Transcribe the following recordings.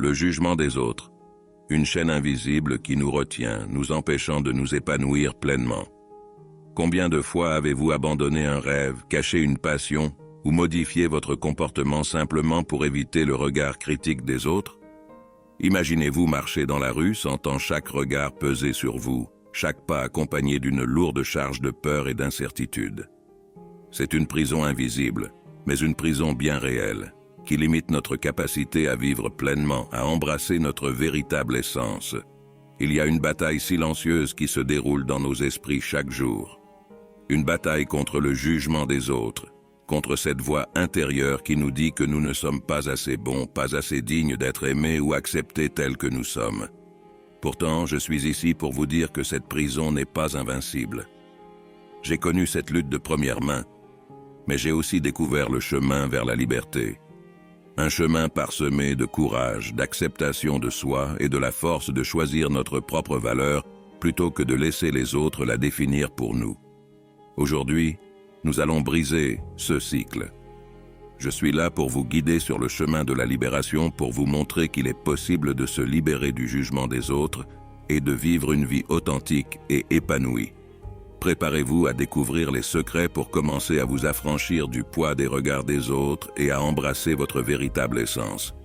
Le jugement des autres. Une chaîne invisible qui nous retient, nous empêchant de nous épanouir pleinement. Combien de fois avez-vous abandonné un rêve, caché une passion, ou modifié votre comportement simplement pour éviter le regard critique des autres? Imaginez-vous marcher dans la rue, sentant chaque regard peser sur vous, chaque pas accompagné d'une lourde charge de peur et d'incertitude. C'est une prison invisible, mais une prison bien réelle, qui limite notre capacité à vivre pleinement, à embrasser notre véritable essence. Il y a une bataille silencieuse qui se déroule dans nos esprits chaque jour. Une bataille contre le jugement des autres, contre cette voix intérieure qui nous dit que nous ne sommes pas assez bons, pas assez dignes d'être aimés ou acceptés tels que nous sommes. Pourtant, je suis ici pour vous dire que cette prison n'est pas invincible. J'ai connu cette lutte de première main, mais j'ai aussi découvert le chemin vers la liberté. Un chemin parsemé de courage, d'acceptation de soi et de la force de choisir notre propre valeur plutôt que de laisser les autres la définir pour nous. Aujourd'hui, nous allons briser ce cycle. Je suis là pour vous guider sur le chemin de la libération, pour vous montrer qu'il est possible de se libérer du jugement des autres et de vivre une vie authentique et épanouie. Préparez-vous à découvrir les secrets pour commencer à vous affranchir du poids des regards des autres et à embrasser votre véritable essence.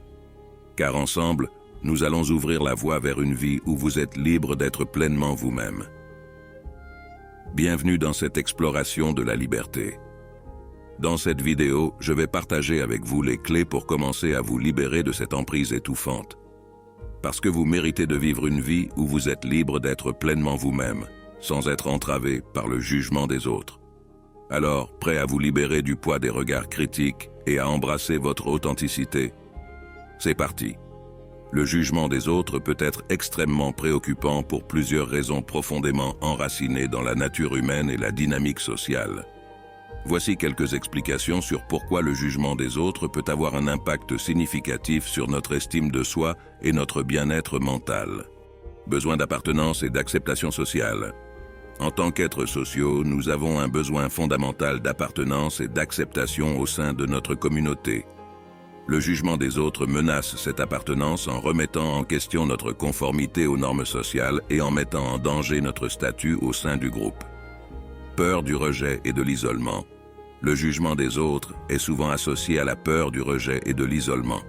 Car ensemble, nous allons ouvrir la voie vers une vie où vous êtes libre d'être pleinement vous-même. Bienvenue dans cette exploration de la liberté. Dans cette vidéo, je vais partager avec vous les clés pour commencer à vous libérer de cette emprise étouffante. Parce que vous méritez de vivre une vie où vous êtes libre d'être pleinement vous-même, sans être entravé par le jugement des autres. Alors, prêt à vous libérer du poids des regards critiques et à embrasser votre authenticité? C'est parti. Le jugement des autres peut être extrêmement préoccupant pour plusieurs raisons profondément enracinées dans la nature humaine et la dynamique sociale. Voici quelques explications sur pourquoi le jugement des autres peut avoir un impact significatif sur notre estime de soi et notre bien-être mental. Besoin d'appartenance et d'acceptation sociale. En tant qu'êtres sociaux, nous avons un besoin fondamental d'appartenance et d'acceptation au sein de notre communauté. Le jugement des autres menace cette appartenance en remettant en question notre conformité aux normes sociales et en mettant en danger notre statut au sein du groupe. Peur du rejet et de l'isolement. Le jugement des autres est souvent associé à la peur du rejet et de l'isolement.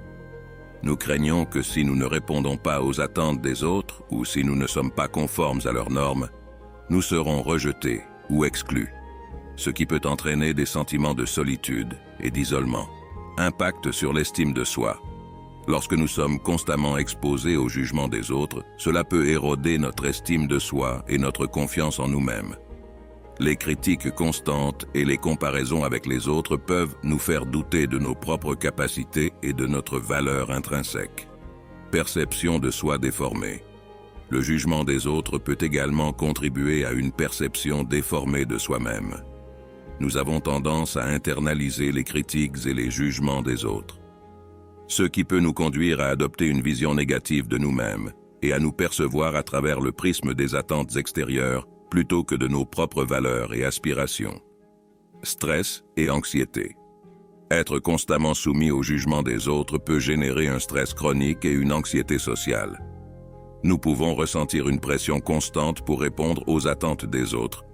Nous craignons que si nous ne répondons pas aux attentes des autres ou si nous ne sommes pas conformes à leurs normes, nous serons rejetés ou exclus, ce qui peut entraîner des sentiments de solitude et d'isolement. Impact sur l'estime de soi. Lorsque nous sommes constamment exposés au jugement des autres, cela peut éroder notre estime de soi et notre confiance en nous-mêmes. Les critiques constantes et les comparaisons avec les autres peuvent nous faire douter de nos propres capacités et de notre valeur intrinsèque. Perception de soi déformée. Le jugement des autres peut également contribuer à une perception déformée de soi-même. Nous avons tendance à internaliser les critiques et les jugements des autres, ce qui peut nous conduire à adopter une vision négative de nous-mêmes et à nous percevoir à travers le prisme des attentes extérieures plutôt que de nos propres valeurs et aspirations. Stress et anxiété. Être constamment soumis au jugement des autres peut générer un stress chronique et une anxiété sociale. Nous pouvons ressentir une pression constante pour répondre aux attentes des autres,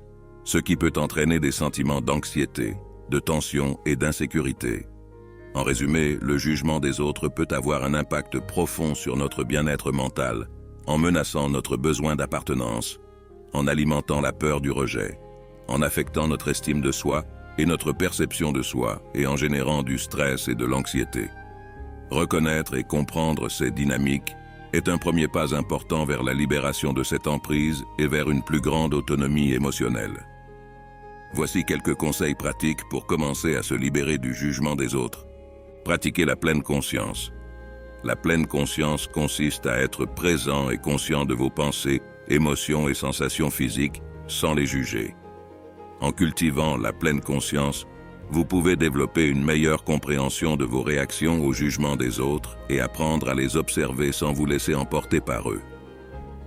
ce qui peut entraîner des sentiments d'anxiété, de tension et d'insécurité. En résumé, le jugement des autres peut avoir un impact profond sur notre bien-être mental, en menaçant notre besoin d'appartenance, en alimentant la peur du rejet, en affectant notre estime de soi et notre perception de soi et en générant du stress et de l'anxiété. Reconnaître et comprendre ces dynamiques est un premier pas important vers la libération de cette emprise et vers une plus grande autonomie émotionnelle. Voici quelques conseils pratiques pour commencer à se libérer du jugement des autres. Pratiquez la pleine conscience. La pleine conscience consiste à être présent et conscient de vos pensées, émotions et sensations physiques sans les juger. En cultivant la pleine conscience, vous pouvez développer une meilleure compréhension de vos réactions au jugement des autres et apprendre à les observer sans vous laisser emporter par eux.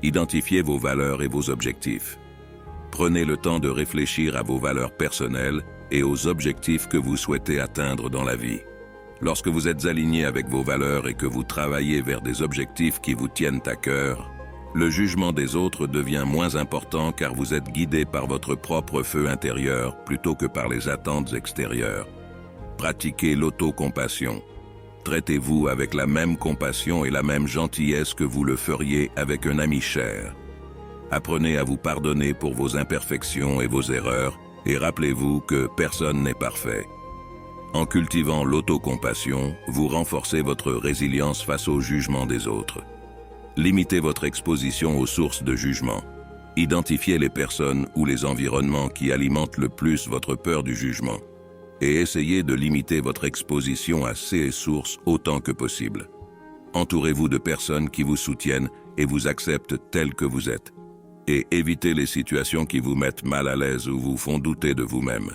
Identifiez vos valeurs et vos objectifs. Prenez le temps de réfléchir à vos valeurs personnelles et aux objectifs que vous souhaitez atteindre dans la vie. Lorsque vous êtes aligné avec vos valeurs et que vous travaillez vers des objectifs qui vous tiennent à cœur, le jugement des autres devient moins important car vous êtes guidé par votre propre feu intérieur plutôt que par les attentes extérieures. Pratiquez l'autocompassion. Traitez-vous avec la même compassion et la même gentillesse que vous le feriez avec un ami cher. Apprenez à vous pardonner pour vos imperfections et vos erreurs et rappelez-vous que personne n'est parfait. En cultivant l'autocompassion, vous renforcez votre résilience face au jugement des autres. Limitez votre exposition aux sources de jugement. Identifiez les personnes ou les environnements qui alimentent le plus votre peur du jugement. Et essayez de limiter votre exposition à ces sources autant que possible. Entourez-vous de personnes qui vous soutiennent et vous acceptent tels que vous êtes. Et évitez les situations qui vous mettent mal à l'aise ou vous font douter de vous-même.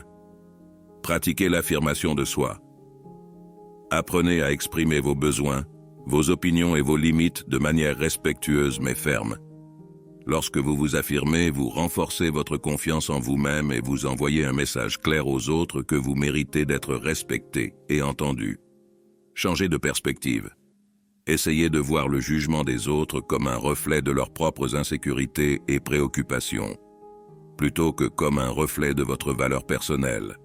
Pratiquez l'affirmation de soi. Apprenez à exprimer vos besoins, vos opinions et vos limites de manière respectueuse mais ferme. Lorsque vous vous affirmez, vous renforcez votre confiance en vous-même et vous envoyez un message clair aux autres que vous méritez d'être respecté et entendu. Changez de perspective. Essayez de voir le jugement des autres comme un reflet de leurs propres insécurités et préoccupations, plutôt que comme un reflet de votre valeur personnelle.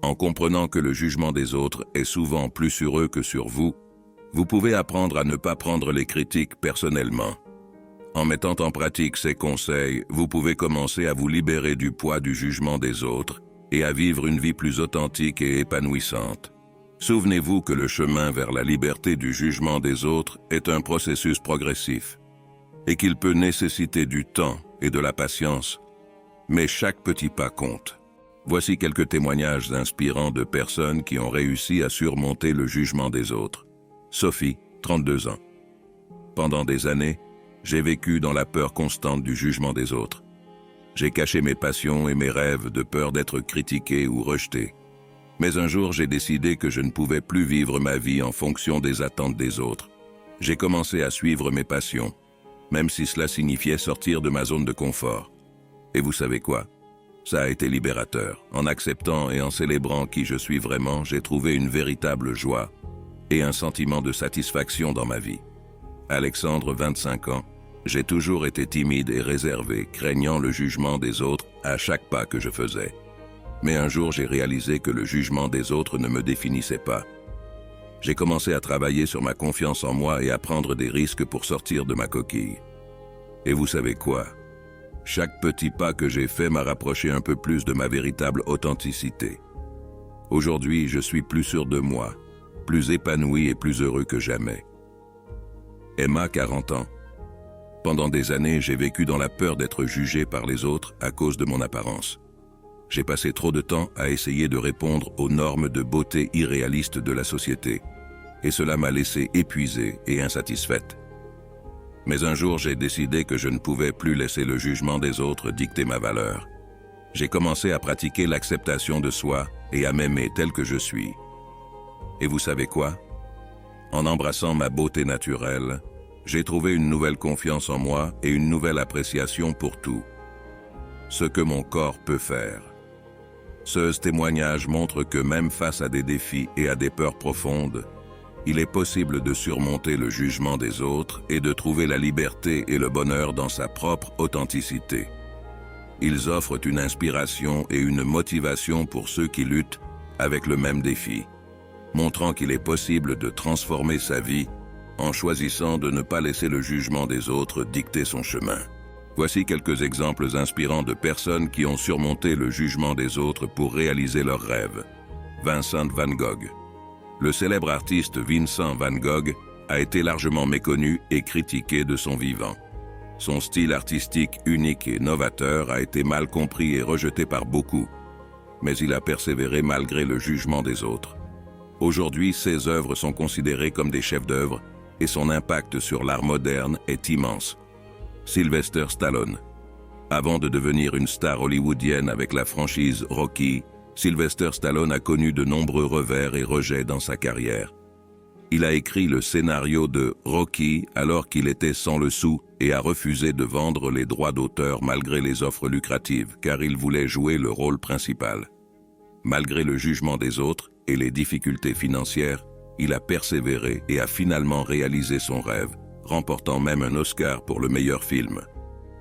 En comprenant que le jugement des autres est souvent plus sur eux que sur vous, vous pouvez apprendre à ne pas prendre les critiques personnellement. En mettant en pratique ces conseils, vous pouvez commencer à vous libérer du poids du jugement des autres et à vivre une vie plus authentique et épanouissante. Souvenez-vous que le chemin vers la liberté du jugement des autres est un processus progressif et qu'il peut nécessiter du temps et de la patience, mais chaque petit pas compte. Voici quelques témoignages inspirants de personnes qui ont réussi à surmonter le jugement des autres. Sophie, 32 ans. Pendant des années, j'ai vécu dans la peur constante du jugement des autres. J'ai caché mes passions et mes rêves de peur d'être critiqué ou rejeté. Mais un jour, j'ai décidé que je ne pouvais plus vivre ma vie en fonction des attentes des autres. J'ai commencé à suivre mes passions, même si cela signifiait sortir de ma zone de confort. Et vous savez quoi? Ça a été libérateur. En acceptant et en célébrant qui je suis vraiment, j'ai trouvé une véritable joie et un sentiment de satisfaction dans ma vie. Alexandre, 25 ans. J'ai toujours été timide et réservé, craignant le jugement des autres à chaque pas que je faisais. Mais un jour, j'ai réalisé que le jugement des autres ne me définissait pas. J'ai commencé à travailler sur ma confiance en moi et à prendre des risques pour sortir de ma coquille. Et vous savez quoi? Chaque petit pas que j'ai fait m'a rapproché un peu plus de ma véritable authenticité. Aujourd'hui, je suis plus sûr de moi, plus épanoui et plus heureux que jamais. Emma, 40 ans. Pendant des années, j'ai vécu dans la peur d'être jugé par les autres à cause de mon apparence. J'ai passé trop de temps à essayer de répondre aux normes de beauté irréalistes de la société, et cela m'a laissé épuisée et insatisfaite. Mais un jour, j'ai décidé que je ne pouvais plus laisser le jugement des autres dicter ma valeur. J'ai commencé à pratiquer l'acceptation de soi et à m'aimer tel que je suis. Et vous savez quoi? En embrassant ma beauté naturelle, j'ai trouvé une nouvelle confiance en moi et une nouvelle appréciation pour tout. Ce que mon corps peut faire. Ce témoignage montre que même face à des défis et à des peurs profondes, il est possible de surmonter le jugement des autres et de trouver la liberté et le bonheur dans sa propre authenticité. Ils offrent une inspiration et une motivation pour ceux qui luttent avec le même défi, montrant qu'il est possible de transformer sa vie en choisissant de ne pas laisser le jugement des autres dicter son chemin. Voici quelques exemples inspirants de personnes qui ont surmonté le jugement des autres pour réaliser leurs rêves. Vincent van Gogh. Le célèbre artiste Vincent van Gogh a été largement méconnu et critiqué de son vivant. Son style artistique unique et novateur a été mal compris et rejeté par beaucoup, mais il a persévéré malgré le jugement des autres. Aujourd'hui, ses œuvres sont considérées comme des chefs-d'œuvre et son impact sur l'art moderne est immense. Sylvester Stallone. Avant de devenir une star hollywoodienne avec la franchise Rocky, Sylvester Stallone a connu de nombreux revers et rejets dans sa carrière. Il a écrit le scénario de Rocky alors qu'il était sans le sou et a refusé de vendre les droits d'auteur malgré les offres lucratives car il voulait jouer le rôle principal. Malgré le jugement des autres, et les difficultés financières, il a persévéré et a finalement réalisé son rêve, remportant même un Oscar pour le meilleur film.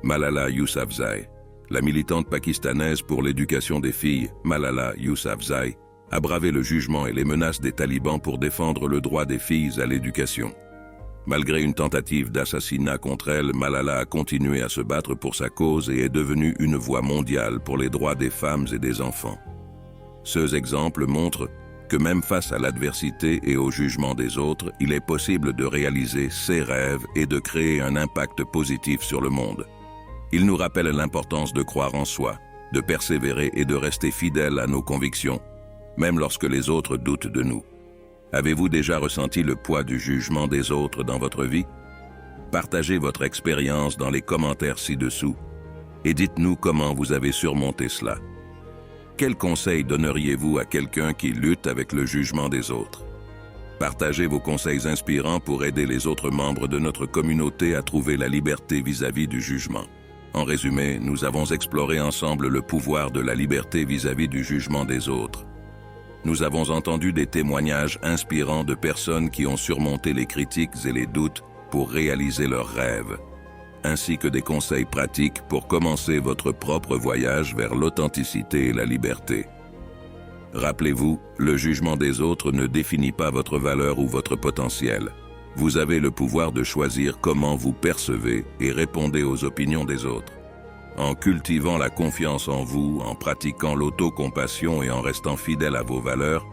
Malala Yousafzai, la militante pakistanaise pour l'éducation des filles, Malala Yousafzai, a bravé le jugement et les menaces des talibans pour défendre le droit des filles à l'éducation. Malgré une tentative d'assassinat contre elle, Malala a continué à se battre pour sa cause et est devenue une voix mondiale pour les droits des femmes et des enfants. Ces exemples montrent que même face à l'adversité et au jugement des autres, il est possible de réaliser ses rêves et de créer un impact positif sur le monde. Il nous rappelle l'importance de croire en soi, de persévérer et de rester fidèle à nos convictions, même lorsque les autres doutent de nous. Avez-vous déjà ressenti le poids du jugement des autres dans votre vie? Partagez votre expérience dans les commentaires ci-dessous et dites-nous comment vous avez surmonté cela. Quels conseils donneriez-vous à quelqu'un qui lutte avec le jugement des autres? Partagez vos conseils inspirants pour aider les autres membres de notre communauté à trouver la liberté vis-à-vis du jugement. En résumé, nous avons exploré ensemble le pouvoir de la liberté vis-à-vis du jugement des autres. Nous avons entendu des témoignages inspirants de personnes qui ont surmonté les critiques et les doutes pour réaliser leurs rêves, ainsi que des conseils pratiques pour commencer votre propre voyage vers l'authenticité et la liberté. Rappelez-vous, le jugement des autres ne définit pas votre valeur ou votre potentiel. Vous avez le pouvoir de choisir comment vous percevez et répondez aux opinions des autres. En cultivant la confiance en vous, en pratiquant l'autocompassion et en restant fidèle à vos valeurs,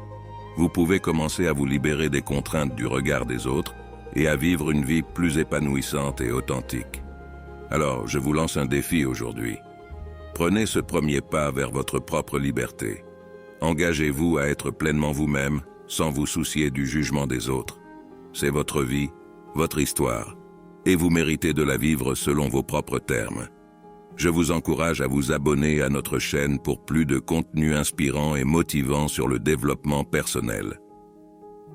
vous pouvez commencer à vous libérer des contraintes du regard des autres et à vivre une vie plus épanouissante et authentique. Alors, je vous lance un défi aujourd'hui. Prenez ce premier pas vers votre propre liberté. Engagez-vous à être pleinement vous-même, sans vous soucier du jugement des autres. C'est votre vie, votre histoire, et vous méritez de la vivre selon vos propres termes. Je vous encourage à vous abonner à notre chaîne pour plus de contenu inspirant et motivant sur le développement personnel.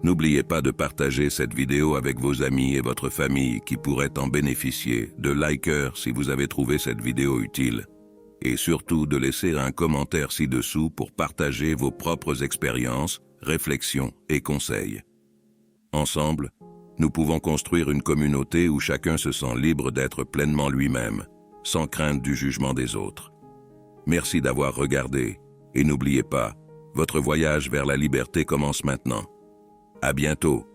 N'oubliez pas de partager cette vidéo avec vos amis et votre famille qui pourraient en bénéficier, de liker si vous avez trouvé cette vidéo utile, et surtout de laisser un commentaire ci-dessous pour partager vos propres expériences, réflexions et conseils. Ensemble, nous pouvons construire une communauté où chacun se sent libre d'être pleinement lui-même, sans crainte du jugement des autres. Merci d'avoir regardé, et n'oubliez pas, votre voyage vers la liberté commence maintenant. À bientôt.